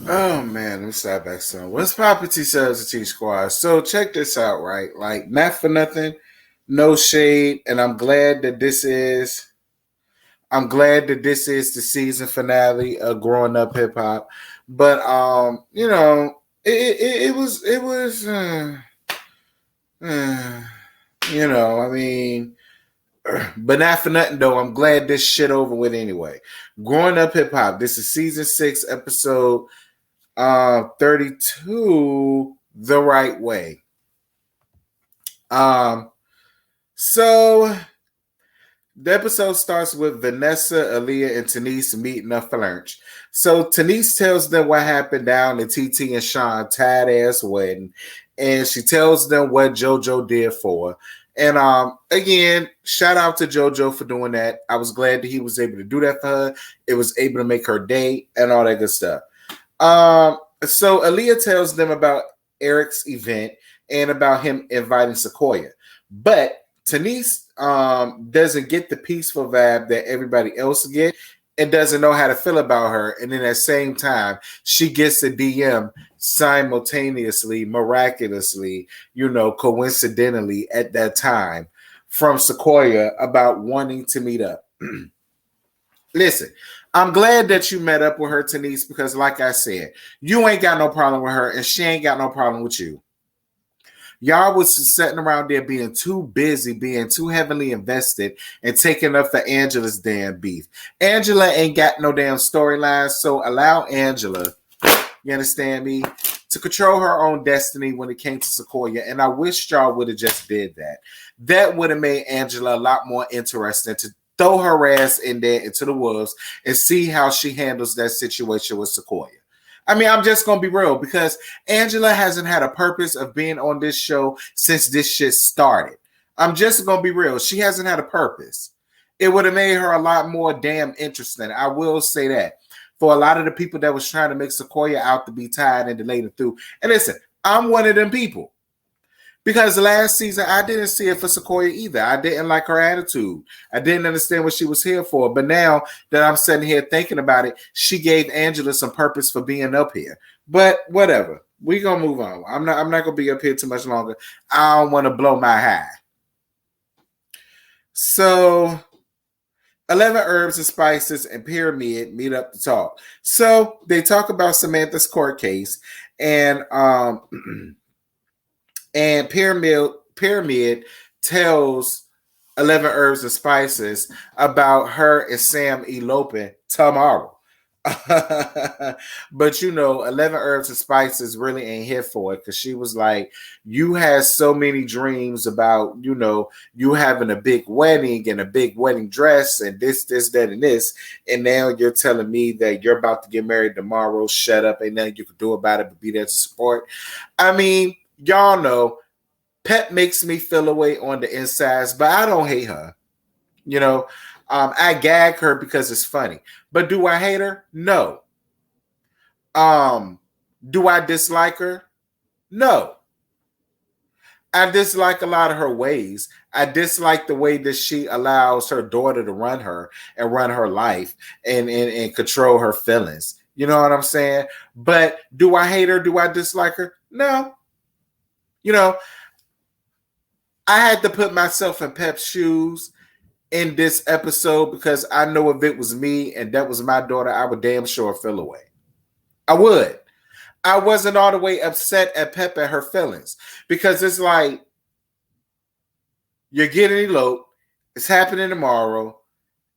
Oh man, let me start back some. What's Papa T says to T Squad? So check this out, right? Like, not for nothing, no shade, and I'm glad that this is the season finale of Growing Up Hip Hop. But it was I mean, but not for nothing though. I'm glad this shit over with anyway. Growing Up Hip Hop. This is season 6, episode 32, The Right Way. So the episode starts with Vanessa, Aaliyah, and Tanise meeting up for lunch. So Tanise tells them what happened down at TT and Sean tight ass wedding, and she tells them what JoJo did for her. And again, shout out to JoJo for doing that. I was glad that he was able to do that for her. It was able to make her day and all that good stuff. So Aaliyah tells them about Eric's event and about him inviting Sequoia. But Tanise doesn't get the peaceful vibe that everybody else get and doesn't know how to feel about her. And then at the same time, she gets a DM simultaneously, miraculously, coincidentally at that time from Sequoia about wanting to meet up. Listen, I'm glad that you met up with her, Tanise, because like I said, you ain't got no problem with her and she ain't got no problem with you. Y'all was sitting around there being too busy, being too heavily invested, and taking up for Angela's damn beef. Angela ain't got no damn storyline, so allow Angela, you understand me, to control her own destiny when it came to Sequoia. And I wish y'all would have just did that. That would have made Angela a lot more interesting to throw her ass in there into the wolves and see how she handles that situation with Sequoia. I mean, I'm just going to be real because Angela hasn't had a purpose of being on this show since this shit started. I'm just going to be real. She hasn't had a purpose. It would have made her a lot more damn interesting. I will say that. For a lot of the people that was trying to make Sequoia out to be tied and delayed through. And listen, I'm one of them people. Because last season, I didn't see it for Sequoia either. I didn't like her attitude. I didn't understand what she was here for. But now that I'm sitting here thinking about it, she gave Angela some purpose for being up here. But whatever. We're going to move on. I'm not going to be up here too much longer. I don't want to blow my high. So 11 Herbs and Spices and Pyramid meet up to talk. So they talk about Samantha's court case and and Pyramid tells 11 Herbs and Spices about her and Sam eloping tomorrow. But 11 Herbs and Spices really ain't here for it because she was like, you had so many dreams about, you having a big wedding and a big wedding dress and this, that, and this. And now you're telling me that you're about to get married tomorrow. Shut up. Ain't nothing you can do about it but be there to support. I mean, y'all know Pep makes me feel away on the insides, but I don't hate her. I gag her because it's funny. But do I hate her? No. Do I dislike her? No. I dislike a lot of her ways. I dislike the way that she allows her daughter to run her and run her life and control her feelings. You know what I'm saying? But do I hate her? Do I dislike her? No. I had to put myself in Pep's shoes in this episode because I know if it was me and that was my daughter, I would damn sure feel away. I would. I wasn't all the way upset at Pep and her feelings because it's like, you're getting eloped, it's happening tomorrow,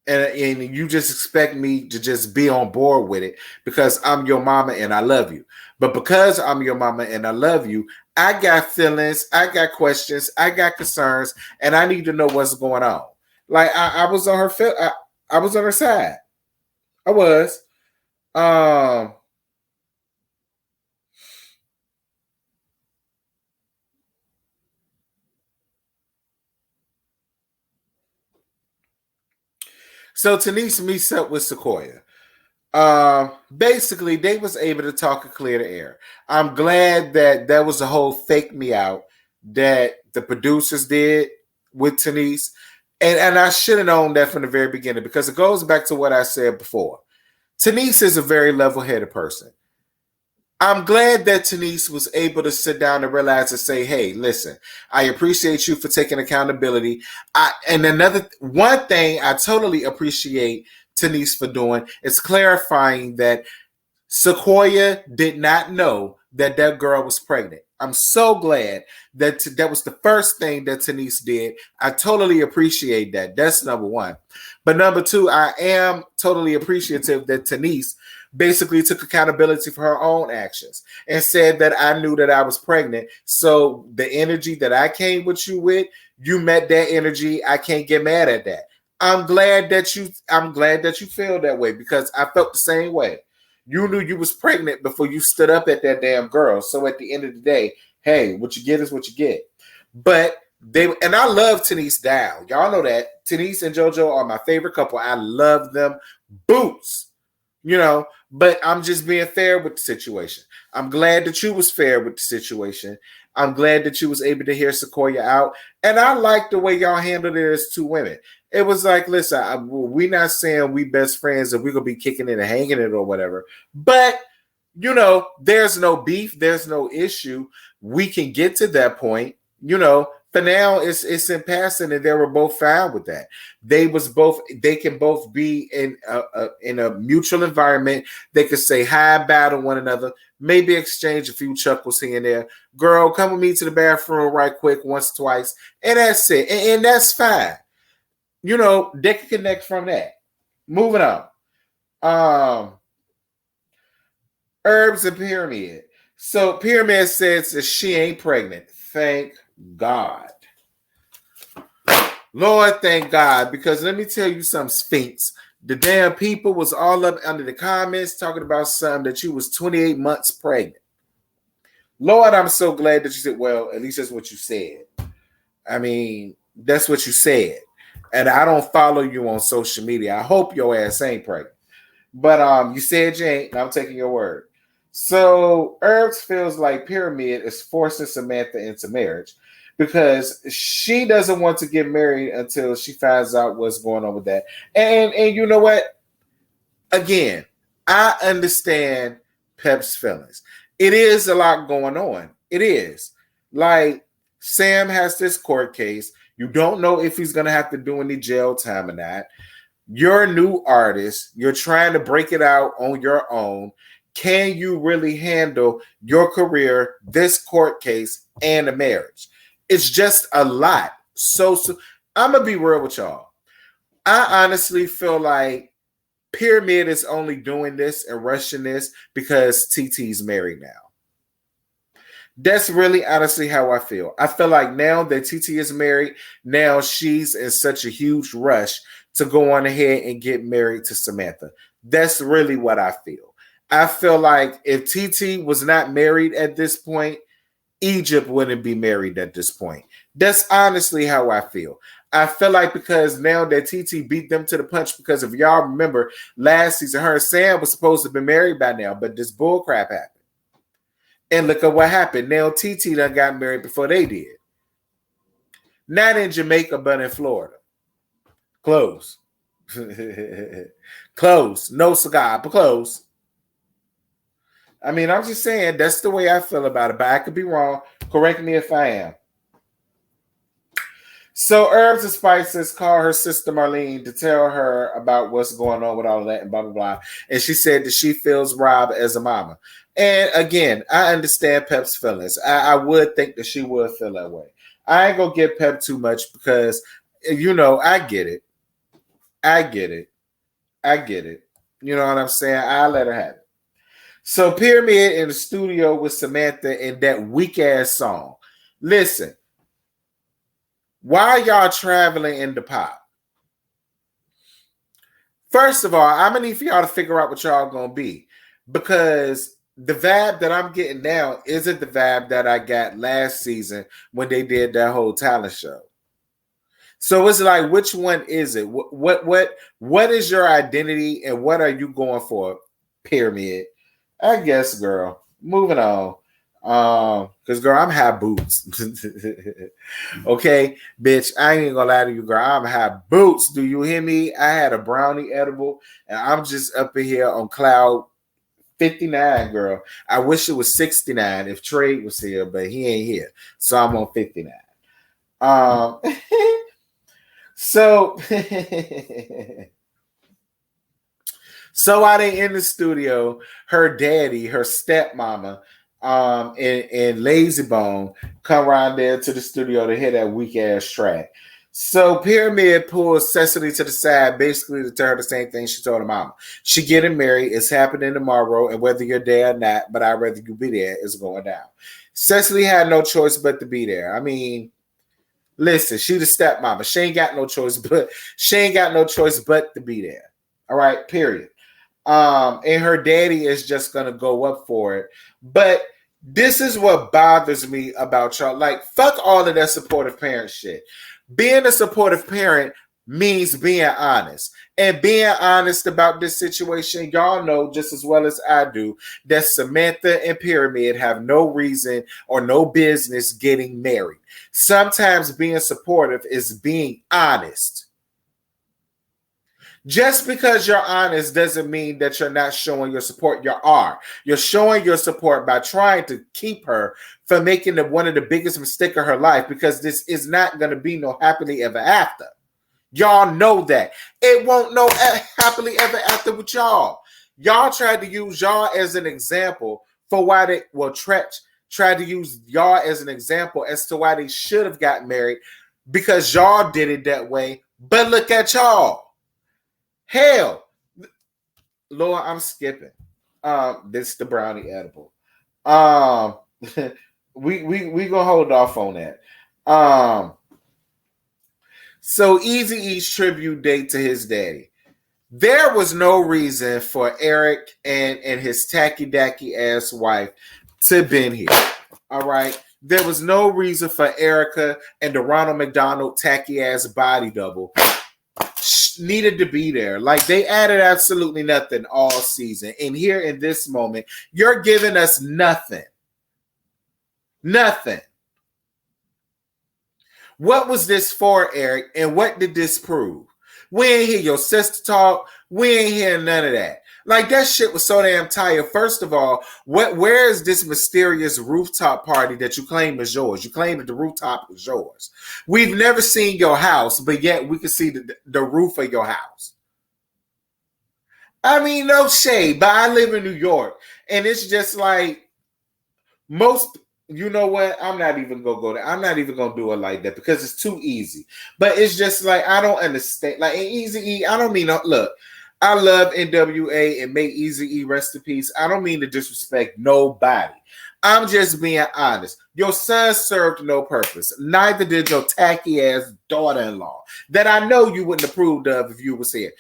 and you just expect me to just be on board with it because I'm your mama and I love you. But because I'm your mama and I love you, I got feelings, I got questions, I got concerns, and I need to know what's going on. Like I was on her, I was on her side. I was. So Tanise meets up with Sequoia. Basically, they was able to talk and clear the air. I'm glad that was a whole fake me out that the producers did with Tanise. And I should have known that from the very beginning because it goes back to what I said before. Tanise is a very level-headed person. I'm glad that Tanise was able to sit down and realize and say, hey, listen, I appreciate you for taking accountability. And one thing I totally appreciate Tanise for doing is clarifying that Sequoia did not know that that girl was pregnant. I'm so glad that that was the first thing that Tanise did. I totally appreciate that. That's number one. But number two, I am totally appreciative that Tanise basically took accountability for her own actions and said that I knew that I was pregnant. So the energy that I came with you with, you met that energy. I can't get mad at that. I'm glad that you feel that way because I felt the same way. You knew you was pregnant before you stood up at that damn girl. So at the end of the day, hey, what you get is what you get. But and I love Tanise down. Y'all know that. Tanise and JoJo are my favorite couple. I love them boots. But I'm just being fair with the situation. I'm glad that you was fair with the situation. I'm glad that you was able to hear Sequoia out. And I like the way y'all handled it as two women. It was like, listen, we're not saying we best friends and we're going to be kicking it and hanging it or whatever. But, there's no beef. There's no issue. We can get to that point. For now, it's in passing, and they were both fine with that. They can both be in a mutual environment. They could say hi, bye to one another, maybe exchange a few chuckles here and there. Girl, come with me to the bathroom right quick, once, twice, and that's it. And that's fine. They can connect from that. Moving on. Herbs and Pyramid. So Pyramid says that she ain't pregnant. Thank God. Lord, thank God. Because let me tell you something, Sphinx. The damn people was all up under the comments talking about something that you was 28 months pregnant. Lord, I'm so glad that you said, well, at least that's what you said. I mean, that's what you said. And I don't follow you on social media. I hope your ass ain't pregnant. But you said you ain't, and I'm taking your word. So Herbs feels like Pyramid is forcing Samantha into marriage because she doesn't want to get married until she finds out what's going on with that. And you know what? Again, I understand Pep's feelings. It is a lot going on. It is. Like, Sam has this court case. You don't know if he's going to have to do any jail time or not. You're a new artist. You're trying to break it out on your own. Can you really handle your career, this court case, and a marriage? It's just a lot. So I'm going to be real with y'all. I honestly feel like Pyramid is only doing this and rushing this because TT's married now. That's really honestly how I feel. I feel like now that TT is married, now she's in such a huge rush to go on ahead and get married to Samantha. That's really what I feel. I feel like if TT was not married at this point, Egypt wouldn't be married at this point. That's honestly how I feel. I feel like because now that TT beat them to the punch, because if y'all remember last season, her and Sam was supposed to be married by now, but this bull crap happened. And look at what happened. Now TT done got married before they did. Not in Jamaica, but in Florida. Close. Close. No cigar, but close. I mean, I'm just saying that's the way I feel about it, but I could be wrong. Correct me if I am. So Herbs and Spices call her sister Marlene to tell her about what's going on with all of that and blah, blah, blah. And she said that she feels Rob as a mama. And again, I understand Pep's feelings. I would think that she would feel that way. I ain't going to give Pep too much because, I get it. I get it. You know what I'm saying? I'll let her have it. So Pyramid in the studio with Samantha and that weak-ass song. Listen, why are y'all traveling in the pop? First of all, I'm going to need for y'all to figure out what y'all going to be. Because the vibe that I'm getting now isn't the vibe that I got last season when they did that whole talent show. So it's like, which one is it? What is your identity and what are you going for? Pyramid. I guess, girl. Moving on. Cause girl, I'm high boots. Okay, bitch, I ain't gonna lie to you, girl. I'm high boots. Do you hear me? I had a brownie edible, and I'm just up in here on cloud 59, girl. I wish it was 69 if Trade was here, but he ain't here, so I'm on 59. So so while they in the studio, her daddy, her stepmama, and Lazy Bone come around there to the studio to hear that weak ass track. So Pyramid pulls Cecily to the side, basically to tell her the same thing she told her mama. She getting married, it's happening tomorrow, and whether you're there or not, but I'd rather you be there, it's going down. Cecily had no choice but to be there. I mean, listen, she the stepmama. She ain't got no choice but to be there. All right, period. And her daddy is just gonna go up for it. But this is what bothers me about y'all. Like, fuck all of that supportive parent shit. Being a supportive parent means being honest. And being honest about this situation, y'all know just as well as I do that Samantha and Pyramid have no reason or no business getting married. Sometimes being supportive is being honest. Just because you're honest doesn't mean that you're not showing your support. You are. You're showing your support by trying to keep her from making one of the biggest mistakes of her life, because this is not going to be no happily ever after. Y'all know that. It won't no happily ever after with y'all. Y'all tried to use y'all as an example for why they, well, Tretch tried to use y'all as an example as to why they should have gotten married, because y'all did it that way. But look at y'all. Hell, Lord, I'm skipping. This is the brownie edible. We gonna hold off on that. So Eazy-E's tribute date to his daddy. There was no reason for Eric and his tacky-dacky ass wife to have been here. All right. There was no reason for Erica and the Ronald McDonald tacky ass body double needed to be there. Like, they added absolutely nothing all season. And here in this moment, you're giving us nothing. Nothing. What was this for, Eric? And what did this prove? We ain't hear your sister talk. We ain't hear none of that. Like, that shit was so damn tired. First of all, where is this mysterious rooftop party that you claim is yours? You claim that the rooftop is yours. We've never seen your house, but yet we can see the roof of your house. I mean, no shade, but I live in New York, and it's just like most. You know what? I'm not even gonna go there. I'm not even gonna do it like that because it's too easy. But it's just like, I don't understand. Like, Eazy-E, I don't mean look. I love NWA and may Eazy-E rest in peace. I don't mean to disrespect nobody. I'm just being honest. Your son served no purpose. Neither did your tacky ass daughter-in-law that I know you wouldn't approve of if you was here.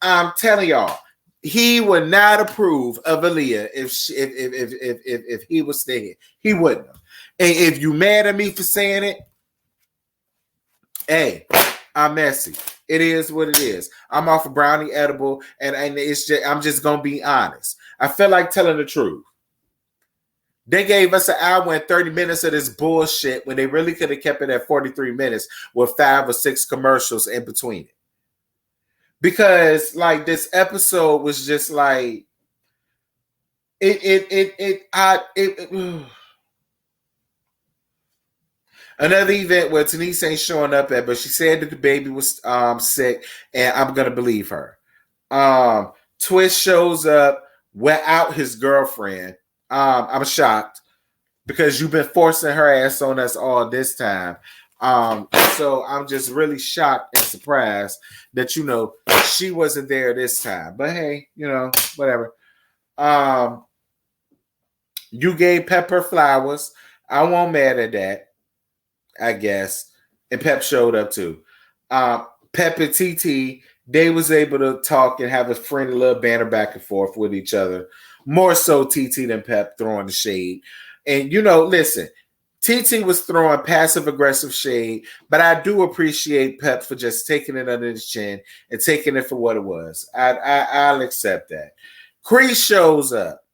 I'm telling y'all, he would not approve of Aaliyah if he was still here. He wouldn't have. And if you mad at me for saying it, hey, I'm messy. It is what it is. I'm off a brownie edible, and it's just, I'm just gonna be honest. I feel like telling the truth. They gave us an hour and 30 minutes of this bullshit when they really could have kept it at 43 minutes with 5 or 6 commercials in between it. Because like, this episode was just like another event where Denise ain't showing up at, but she said that the baby was sick, and I'm gonna believe her. Twist shows up without his girlfriend. I'm shocked because you've been forcing her ass on us all this time. So I'm just really shocked and surprised that, you know, she wasn't there this time. But hey, you know, whatever. You gave Pepper flowers. I won't mad at that, I guess. And Pep showed up too. Pep and TT, they was able to talk and have a friendly little banter back and forth with each other. More so TT than Pep throwing the shade. And, you know, listen, TT was throwing passive-aggressive shade, but I do appreciate Pep for just taking it under his chin and taking it for what it was. I'll accept that. Cree shows up.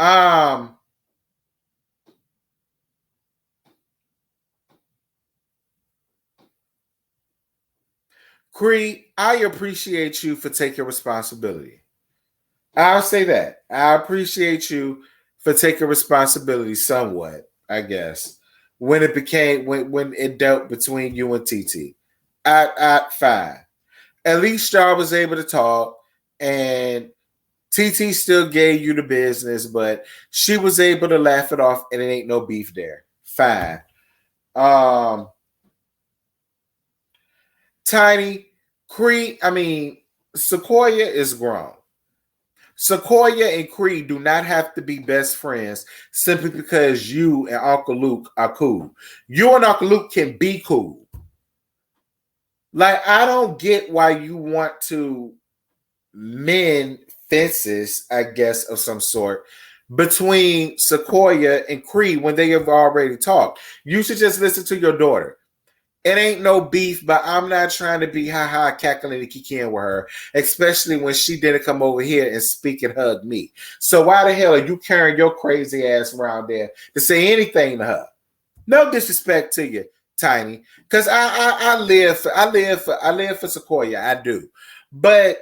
Um, Cree, I appreciate you for taking responsibility. I'll say that. I appreciate you for taking responsibility somewhat, I guess. When it became when it dealt between you and TT. I fine. At least y'all was able to talk and TT still gave you the business, but she was able to laugh it off and it ain't no beef there. Fine. Um Tiny, Cree, I mean, Sequoia is grown. Sequoia and Creed do not have to be best friends simply because you and Uncle Luke are cool. You and Uncle Luke can be cool. Like, I don't get why you want to mend fences, I guess, of some sort between Sequoia and Creed when they have already talked. You should just listen to your daughter. It ain't no beef, but I'm not trying to be cackling and kikiing with her, especially when she didn't come over here and speak and hug me. So why the hell are you carrying your crazy ass around there to say anything to her? No disrespect to you, Tiny, because I live for Sequoia. I do, but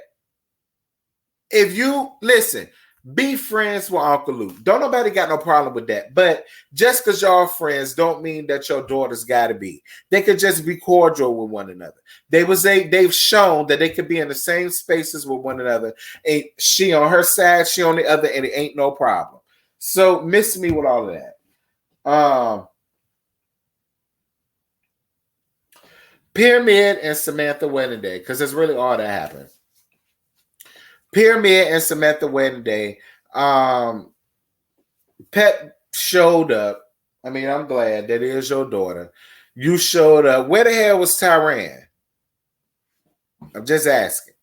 if you listen, be friends with Uncle Luke. Don't nobody got no problem with that. But just because y'all friends don't mean that your daughters gotta be. They could just be cordial with one another. They've shown that they could be in the same spaces with one another. And she on her side, she on the other, and it ain't no problem. So miss me with all of that. Pyramid and Samantha wedding day, because that's really all that happened. Pyramid and Samantha wedding day. Pep showed up. I mean, I'm glad that is your daughter. You showed up. Where the hell was Tyran? I'm just asking.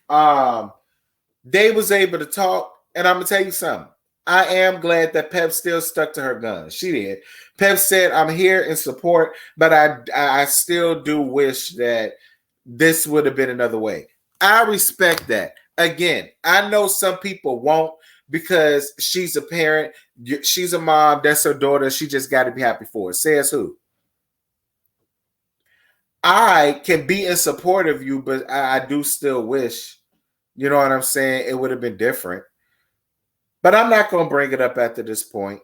Um, they was able to talk, and I'm gonna tell you something. I am glad that Pep still stuck to her guns. She did. Pep said, "I'm here in support, but I still do wish that this would have been another way." I respect that. Again, I know some people won't because she's a parent, she's a mom, that's her daughter. She just got to be happy for it. Says who? I can be in support of you, but I do still wish, you know what I'm saying, it would have been different. But I'm not going to bring it up after this point.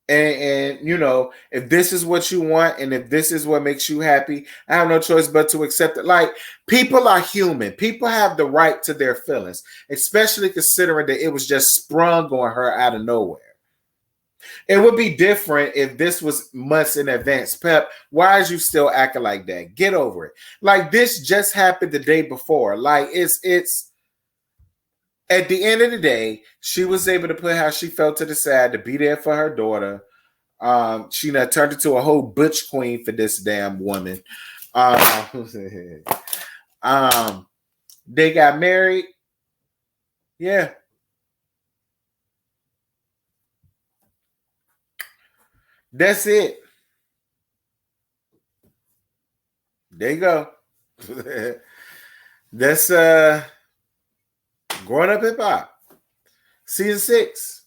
And you know, if this is what you want and if this is what makes you happy, I have no choice but to accept it. Like, people are human. People have the right to their feelings, especially considering that it was just sprung on her out of nowhere. It would be different if this was months in advance. Pep, why is you still acting like that? Get over it. Like, this just happened the day before. Like, it's at the end of the day, she was able to put how she felt to the side to be there for her daughter. She now turned into a whole butch queen for this damn woman. Um, they got married. Yeah. That's it. There you go. That's growing up hip hop. Season 6.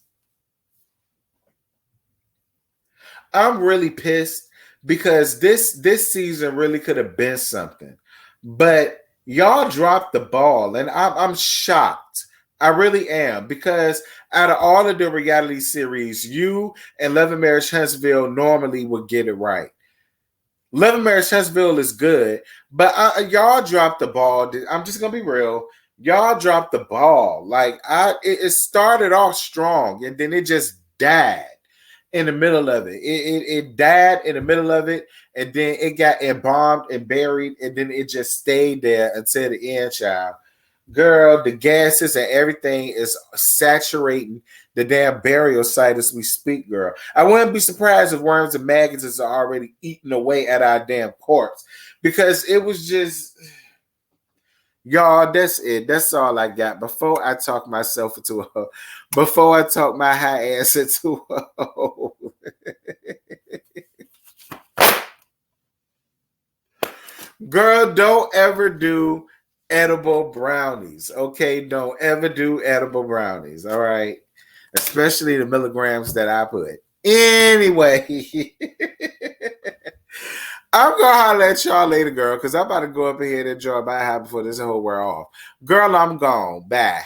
I'm really pissed because this season really could have been something, but y'all dropped the ball, and I'm shocked. I really am, because out of all of the reality series, you and Love and Marriage Huntsville normally would get it right. Love and Marriage Huntsville is good, but y'all dropped the ball. I'm just gonna be real. Y'all dropped the ball. Like, it started off strong, and then it just died in the middle of it. It died in the middle of it, and then it got embalmed and buried, and then it just stayed there until the end, child. Girl, the gases and everything is saturating the damn burial site as we speak, girl. I wouldn't be surprised if worms and maggots is already eating away at our damn corpse, because it was just, y'all, that's it. That's all I got. Before I talk myself into a, before I talk my high ass into a hole. Girl, don't ever do edible brownies. Okay, don't ever do edible brownies. All right. especially the milligrams that I put. Anyway, I'm gonna holler at y'all later, girl, because I'm about to go up in here and enjoy my high before this whole wear off. Girl, I'm gone. Bye.